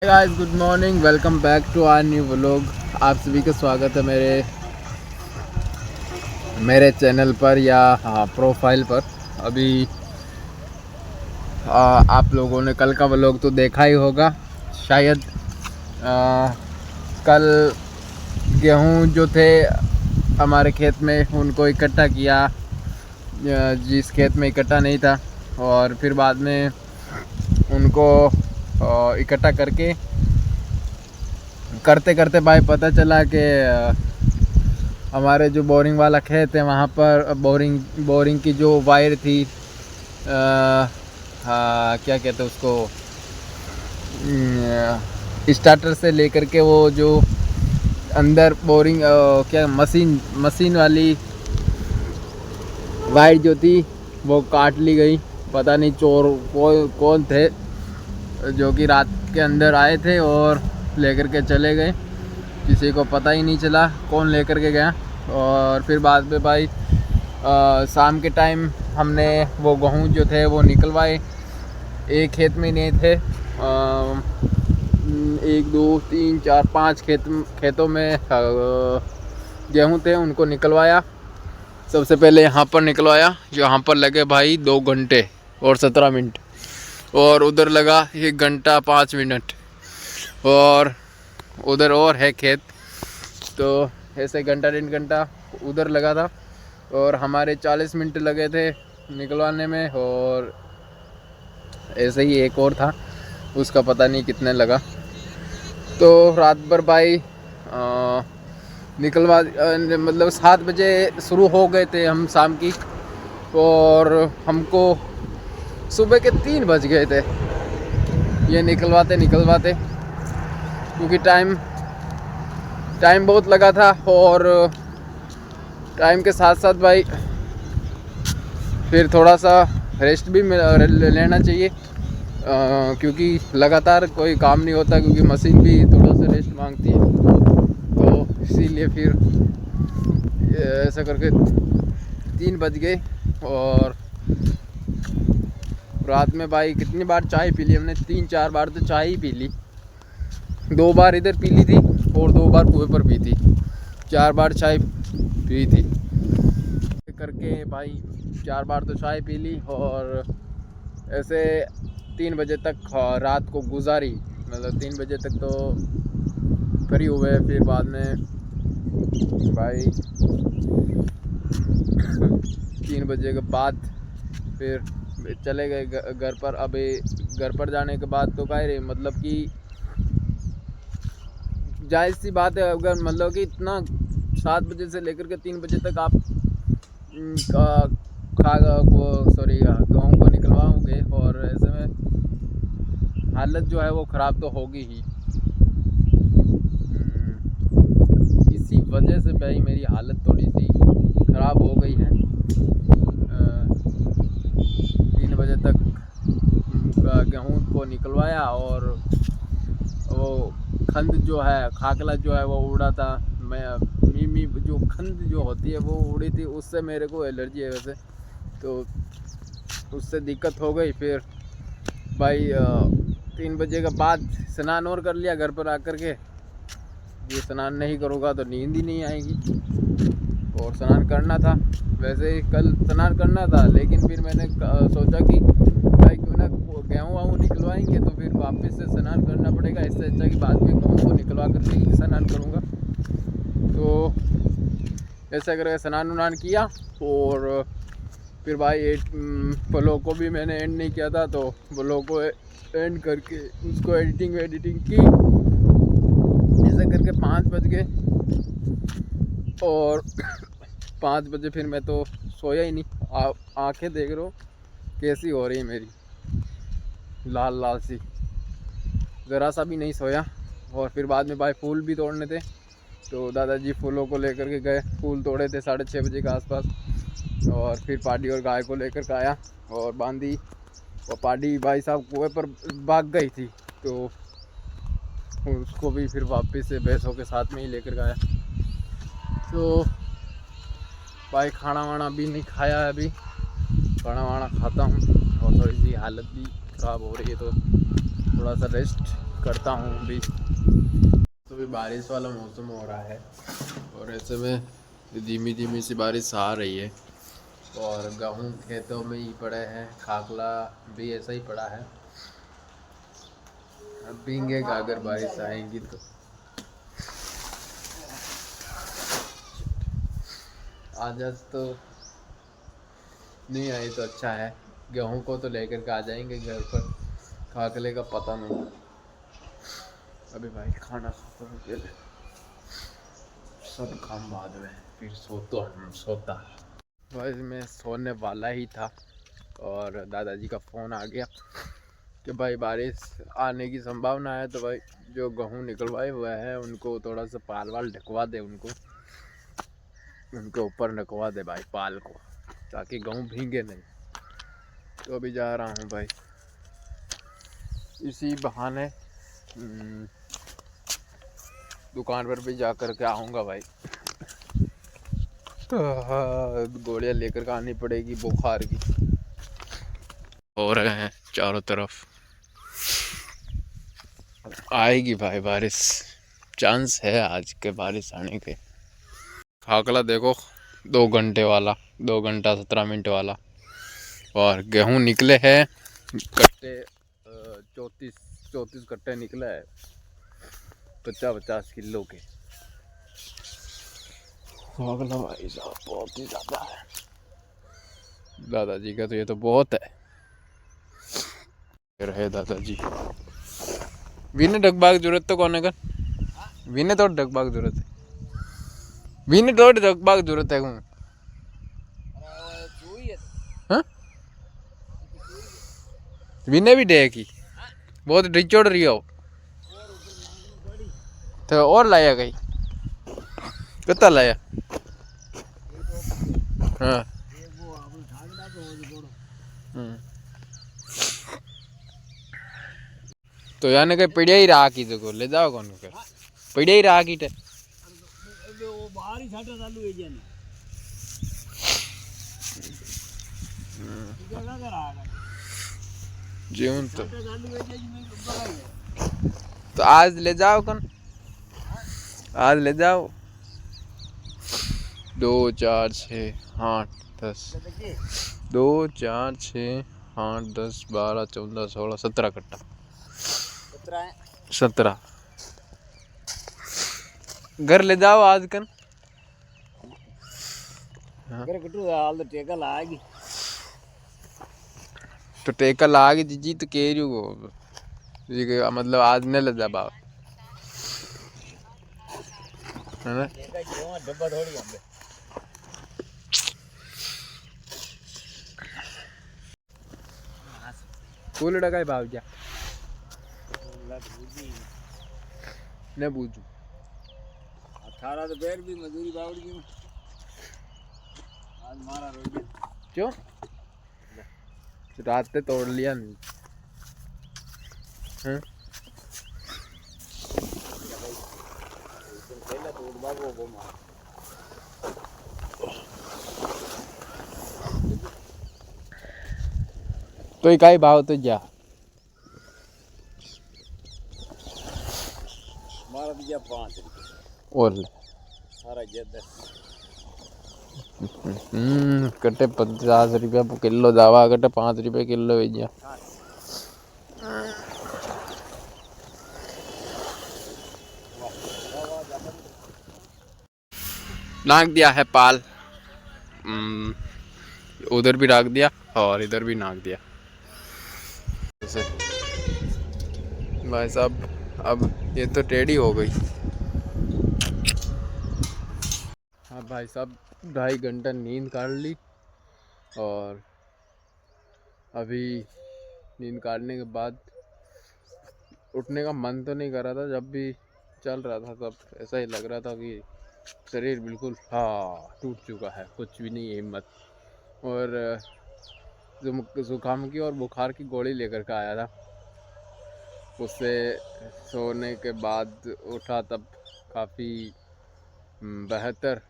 Guys, good morning. Welcome back to our new vlog. आप सभी का स्वागत है मेरे चैनल पर या प्रोफाइल पर। अभी आप लोगों ने कल का व्लॉग तो देखा ही होगा शायद। कल गेहूं जो थे हमारे खेत में उनको इकट्ठा किया, जिस खेत में इकट्ठा नहीं था, और फिर बाद में उनको इकट्ठा करते करते भाई पता चला कि हमारे जो बोरिंग वाला खेत है वहाँ पर बोरिंग की जो वायर थी, क्या कहते हैं उसको, स्टार्टर से लेकर के वो जो अंदर बोरिंग क्या मशीन वाली वायर जो थी वो काट ली गई। पता नहीं चोर कौन थे जो कि रात के अंदर आए थे और लेकर के चले गए। किसी को पता ही नहीं चला कौन लेकर के गया। और फिर बाद में भाई शाम के टाइम हमने वो गेहूँ जो थे वो निकलवाए। एक खेत में नहीं थे, 1 2 3 4 5 खेतों में गेहूँ थे, उनको निकलवाया। सबसे पहले यहाँ पर निकलवाया, यहाँ पर लगे भाई 2 घंटे और 17 मिनट, और उधर लगा 1 घंटा 5 मिनट, और उधर और है खेत, तो ऐसे घंटा 1.5 घंटा उधर लगा था। और हमारे 40 मिनट लगे थे निकलवाने में, और ऐसे ही एक और था उसका पता नहीं कितने लगा। तो रात भर भाई निकलवा मतलब 7 बजे शुरू हो गए थे हम शाम की, और हमको सुबह के 3 बज गए थे ये निकलवाते, क्योंकि टाइम बहुत लगा था। और टाइम के साथ साथ भाई फिर थोड़ा सा रेस्ट भी लेना चाहिए, क्योंकि लगातार कोई काम नहीं होता, क्योंकि मशीन भी थोड़ा सा रेस्ट मांगती है। तो इसीलिए फिर ऐसा करके 3 बज गए। और रात में भाई कितनी बार चाय पी ली हमने, 3-4 बार तो चाय ही पी ली। 2 बार इधर पी ली थी और 2 बार कुएं पर पी थी, 4 बार चाय पी थी करके भाई 4 बार तो चाय पी ली। और ऐसे 3 बजे तक रात को गुजारी, मतलब 3 बजे तक तो फ्री हुए। फिर बाद में भाई 3 बजे के बाद फिर चले गए घर पर। अभी घर पर जाने के बाद तो कह रहे मतलब कि जायज़ सी बात है, अगर मतलब कि इतना 7 बजे से लेकर के 3 बजे तक आप गेहूँ को निकलवाओगे, और ऐसे में हालत जो है वो ख़राब तो होगी ही। इसी वजह से भाई मेरी हालत थोड़ी सी ख़राब हो गई है। 3 बजे तक गेहूँ को निकलवाया, और वो खंड जो है, खाकला जो है वो उड़ा था। मैं मीमी जो खंड जो होती है वो उड़ी थी, उससे मेरे को एलर्जी है वैसे, तो उससे दिक्कत हो गई। फिर भाई 3 बजे के बाद स्नान और कर लिया घर पर आकर के। ये स्नान नहीं करूँगा तो नींद ही नहीं आएगी, और स्नान करना था। वैसे ही कल स्नान करना था, लेकिन फिर मैंने सोचा कि भाई क्यों ना गेहूँ निकलवाएंगे तो फिर वापस से स्नान करना पड़ेगा, इससे अच्छा कि बाद में गेहूँ को निकलवा कर ही स्नान करूँगा। तो ऐसा करके स्नान उनान किया, और फिर भाई व्लॉग को भी मैंने एंड नहीं किया था, तो व्लॉग को एंड करके उसको एडिटिंग की। ऐसा करके 5 बज गए, और 5 बजे फिर मैं तो सोया ही नहीं। आंखें देख रहे हो कैसी हो रही है मेरी, लाल लाल सी, ज़रा सा भी नहीं सोया। और फिर बाद में भाई फूल भी तोड़ने थे, तो दादाजी फूलों को लेकर के गए, फूल तोड़े थे 6:30 बजे के आसपास। और फिर पाडी और गाय को लेकर के आया और बांधी, और पाडी भाई साहब कुएं पर भाग गई थी, तो उसको भी फिर वापस से भैंसों के साथ में ही लेकर गया। तो भाई खाना वाना भी नहीं खाया है, अभी खाना वाना खाता हूँ, और थोड़ी सी हालत भी ख़राब हो रही है, तो थोड़ा सा रेस्ट करता हूँ अभी। तो भी बारिश वाला मौसम हो रहा है और ऐसे में धीमी धीमी सी बारिश आ रही है और गेहूँ खेतों में ही पड़े हैं, खाकला भी ऐसा ही पड़ा है। अब भीगेगा अगर बारिश आएगी तो। आज तो नहीं आई तो अच्छा है, गेहूं को तो लेकर के आ जाएंगे घर पर, खाकले का पता नहीं। अभी भाई खाना खाता हूँ पहले, सब काम बाद में, फिर सोता। भाई मैं सोने वाला ही था और दादाजी का फ़ोन आ गया कि भाई बारिश आने की संभावना है, तो भाई जो गेहूँ निकलवाए हुए हैं उनको थोड़ा सा पाल वाल ढकवा दे, उनके ऊपर ढकवा दे भाई पाल को, ताकि गेहूँ भीगे नहीं। तो अभी जा रहा हूँ भाई, इसी बहाने दुकान पर भी जा कर के आऊँगा भाई। गोलियाँ लेकर के आनी पड़ेगी बुखार की। हो रहे हैं चारों तरफ, आएगी भाई बारिश, चांस है आज के बारिश आने के। खाकला देखो 2 घंटे वाला, 2 घंटा 17 मिनट वाला, और गेहूं निकले हैं कट्टे 34 कट्टे निकले हैं 50-50 किलो के। खाकला भाई साहब बहुत ही ज़्यादा है, दादाजी का तो ये तो बहुत है। रहे दादाजी वीने डगबाग जरूरत तो कोने कर, वीने तो डगबाग जरूरत है, वीने तो डगबाग जरूरत है। हाँ वीने भी डे की बहुत डिचोड़ रही हो तो और लाया कहीं कितना लाया। हाँ तो यानी कहीं पड़िया ही रहा की तो ले जाओ कौन कर पड़िया ही रहा की टे बाहर ही छाटा चालू है जाने जीवन तो आज ले जाओ कौन, आज ले जाओ 2 4 6 8 10 2 4 6 8 10 12 14 16 17 कट्टा 17 घर ले जाओ आज कन। घर कटू हाल तो टेका लागी तो टेका लागे जी तो कह रही हो मतलब आज नहीं ले जा बाप है ना। डब्बा थोड़ी हमने फूल का भाव क्या न पूछू 18 तो बैर भी मजदूरी बावड़ी की आज मारा रोज क्यों रात पे तोड़ लिया नहीं हैं पहले तो बाबू को मार तो इकाई भाव तो जा मारा दिया 5 रुपये और ले सारा जद कटे 50 रुपया किलो जावा कटे 5 रुपये किलो भेजा नाक दिया है पाल, उधर भी नाक दिया और इधर भी नाक दिया जैसे। भाई साहब अब ये तो टेढ़ी हो गई। हाँ भाई साहब 2.5 घंटा नींद काट ली और अभी नींद काटने के बाद उठने का मन तो नहीं कर रहा था, जब भी चल रहा था तब ऐसा ही लग रहा था कि शरीर बिल्कुल टूट चुका है, कुछ भी नहीं है हिम्मत। और जुकाम की और बुखार की गोली लेकर के आया था, उससे सोने के बाद उठा तब काफ़ी बेहतर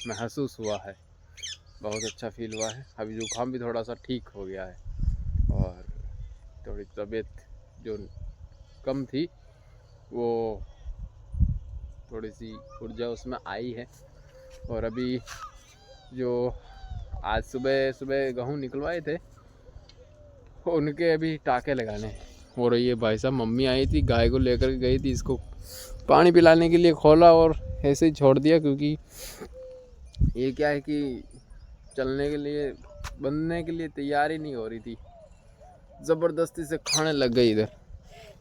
महसूस हुआ है, बहुत अच्छा फील हुआ है। अभी जुकाम भी थोड़ा सा ठीक हो गया है और थोड़ी तबीयत जो कम थी वो थोड़ी सी ऊर्जा उसमें आई है। और अभी जो आज सुबह सुबह गेहूँ निकलवाए थे उनके अभी टाके लगाने हो रही है। भाई साहब मम्मी आई थी, गाय को लेकर गई थी, इसको पानी पिलाने के लिए खोला और ऐसे ही छोड़ दिया, क्योंकि ये क्या है कि चलने के लिए बनने के लिए तैयार ही नहीं हो रही थी, ज़बरदस्ती से खाने लग गई इधर,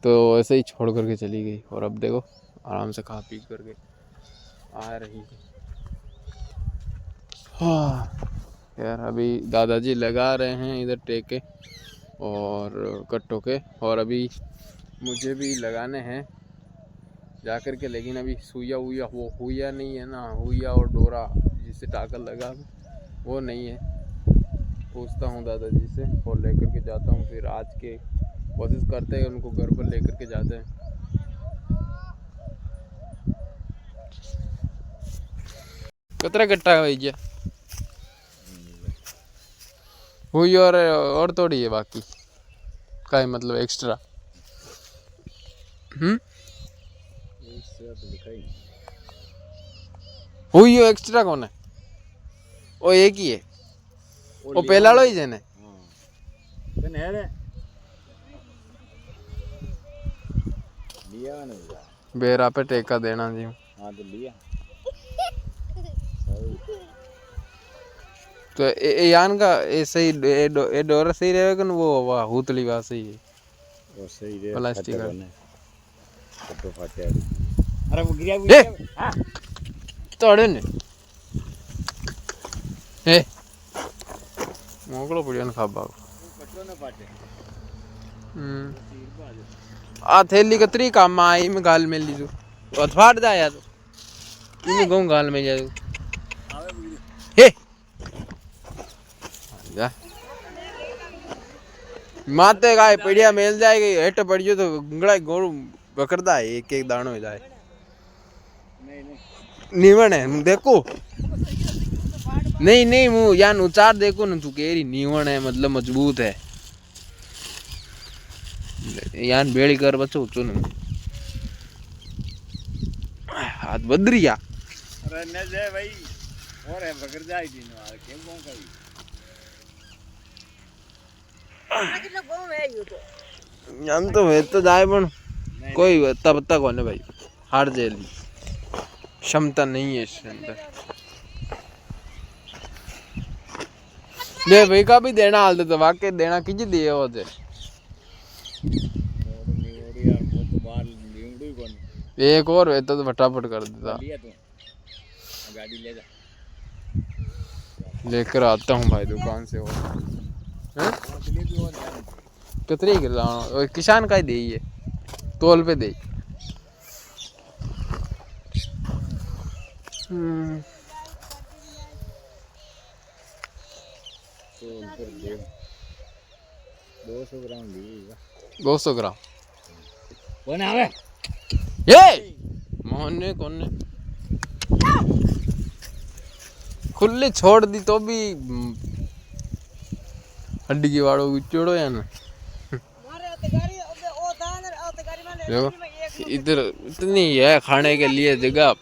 तो ऐसे ही छोड़ करके चली गई। और अब देखो आराम से खा पी करके आ रही है। हाँ यार, अभी दादाजी लगा रहे हैं इधर टेके और कट्टों के, और अभी मुझे भी लगाने हैं जा कर के, लेकिन अभी सुइया हुआ वो हुआ नहीं है ना, हुआ और डोरा जिससे टाका लगा वो नहीं है। पूछता हूँ दादाजी से और लेकर के जाता हूँ, फिर आज के कोशिश करते हैं उनको घर पर लेकर के जाते हैं। कितना कट्टा है भैया? हुई और थोड़ी है बाकी का है, मतलब एक्स्ट्रा। हुई एक्स्ट्रा कौन है? वो एक ही है, वो पहला लो ही जने बेरा पे टेका देना जी। हाँ तो लिया तो यान का ऐसे ही डोरा सही रहेगा ना, वो वाह हुतली वाह सही है, वो सही रे प्लास्टिक का। तो फाटे अरे वो गिरा हां तोड़े ने ए मोगलो पड़िया न खाबा कटो न फाटे। आ थैली कतरी काम में आई में गाल में ली तू तो फाट जा यार, तू गांव गाल में जा तू हे जा माते गाय पड़िया मेल जाएगी, हेट पड़ियो तो गंगड़ा गोड़ पकड़दा है, एक एक दानो हो जाए। नीवण है देखो, नहीं नहीं मुँह यान उचार देखो ना तू, केरी नीवण है मतलब मजबूत है यान, बेड़ी कर बचो चुन हाथ बदरिया। अरे न जाए भाई और है पकड़ जाए दिन वाला के कौन का कितना गांव है यो तो यान तो वे तो जाए पण कोई तब तक होने भाई हार जेली क्षमता नहीं है इसके अंदर। ले भाई का भी देना हाल तो वाकई देना किज दिए हो जे यार वो तो बाहर लींगड़ू ही कौन एक और वे तो फटाफट कर देता। लिया तू गाड़ी ले जा लेकर आता हूँ भाई दुकान से। और हैं कितने की किसान का ही दे ये तोल पे दे। तो ऊपर दे 200 ग्राम ली 200 ग्राम कौन आवे ये मोहन कौन ने खुली छोड़ दी तो भी हड्डी की वाड़ो चोड़ो या ना। देखो इधर इतनी है खाने के लिए जगह,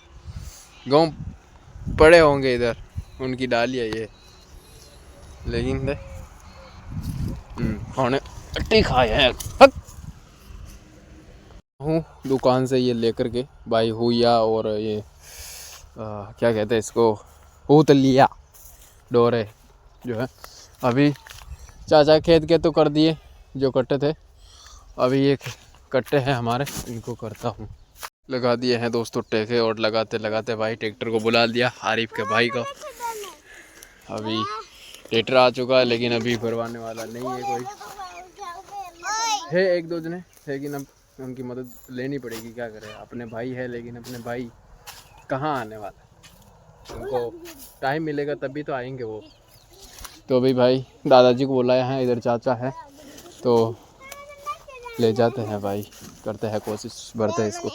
गाँव पड़े होंगे इधर उनकी डाली है ये, लेकिन दे खाने अट्टी खाए हैं। हूँ दुकान से ये लेकर के भाई हुआ और ये क्या कहते हैं इसको हुतलिया डोरे जो है, अभी चाचा खेत के तो कर दिए जो कट्टे थे, अभी ये कट्टे हैं हमारे, इनको करता हूँ। लगा दिए हैं दोस्तों टेके, और लगाते लगाते भाई ट्रैक्टर को बुला लिया आरिफ के भाई का। अभी ट्रैक्टर आ चुका है लेकिन अभी भरवाने वाला नहीं है कोई, है एक दो जने, लेकिन अब उनकी मदद लेनी पड़ेगी, क्या करें, अपने भाई है लेकिन अपने भाई कहाँ आने वाला, उनको टाइम मिलेगा तभी तो आएंगे वो। तो अभी भाई दादाजी को बुलाया है, इधर चाचा है तो ले जाते हैं भाई, करते हैं कोशिश, भरते हैं इसको।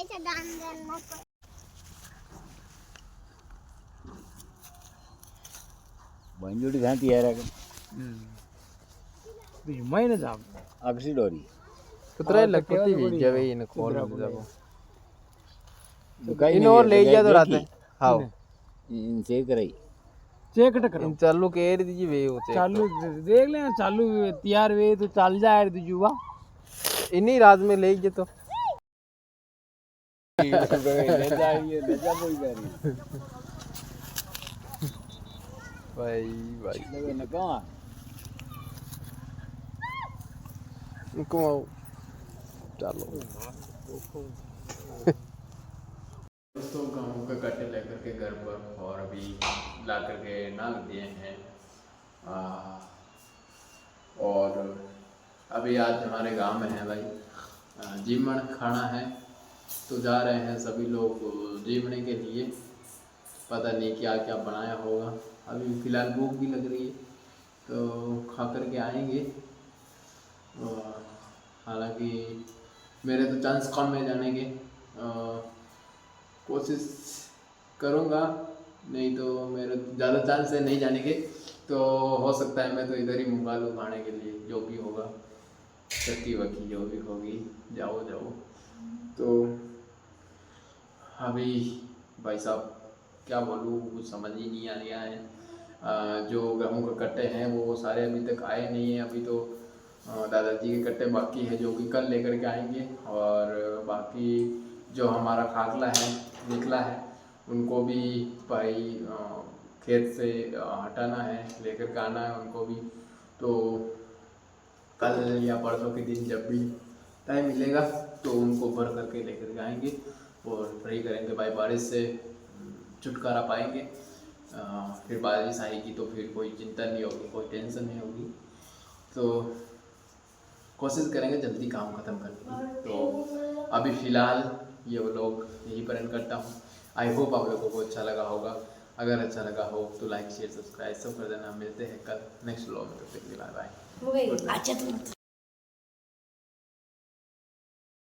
बंजोड़ी घाटी है रे मैं ना जा अगसी डोरी कितना लगती है जब इन खोल जाबो इन और ले जा तो रहते हाँ इनसे कराई चेक करो चालू कह रही थी वे होते चालू देख ले चालू तैयार वे तो चल जाए जुआ इन्हीं रात में ले जे तो ले जा कोई करी भाई भाई लगे न कहां घुमाओ चलो दोस्तों गेहूं के कट्टे लेकर के घर पर और अभी ला करके नाल दिए हैं और अभी आज हमारे गांव में है भाई जीमण खाना है तो जा रहे हैं सभी लोग जीमने के लिए। पता नहीं क्या क्या बनाया होगा, अभी फ़िलहाल भूख भी लग रही है तो खा कर के आएंगे। हालांकि मेरे तो चांस कम है जाने के, कोशिश करूँगा, नहीं तो मेरे ज़्यादा चांस है नहीं जाने के, तो हो सकता है मैं तो इधर ही मंगा लूँ खाने के लिए, जो भी होगा चक्की वक्की जो भी होगी जाओ। तो अभी भाई साहब क्या बोलूँ कुछ समझ ही नहीं आ रहा है। जो गेहूँ के कट्टे हैं वो सारे अभी तक आए नहीं हैं, अभी तो दादाजी के कट्टे बाकी है जो कि कल लेकर के आएंगे, और बाकी जो हमारा खाकला है निकला है उनको भी भाई खेत से हटाना है, लेकर के आना है उनको भी। तो कल या परसों के दिन जब भी टाइम मिलेगा तो उनको भर करके लेकर के आएंगे और फ्री करेंगे भाई, बारिश से छुटकारा पाएंगे। फिर बारिश आएगी तो फिर कोई चिंता नहीं होगी, कोई टेंशन नहीं होगी, तो कोशिश करेंगे जल्दी काम ख़त्म करने की। तो अभी फ़िलहाल ये व्लॉग यहीं पर एंड करता हूँ। आई होप आप लोगों को अच्छा लगा होगा, अगर अच्छा लगा हो तो लाइक शेयर सब्सक्राइब सब कर देना। मिलते हैं कल नेक्स्ट व्लॉग में, तब तक के लिए बाय बाय।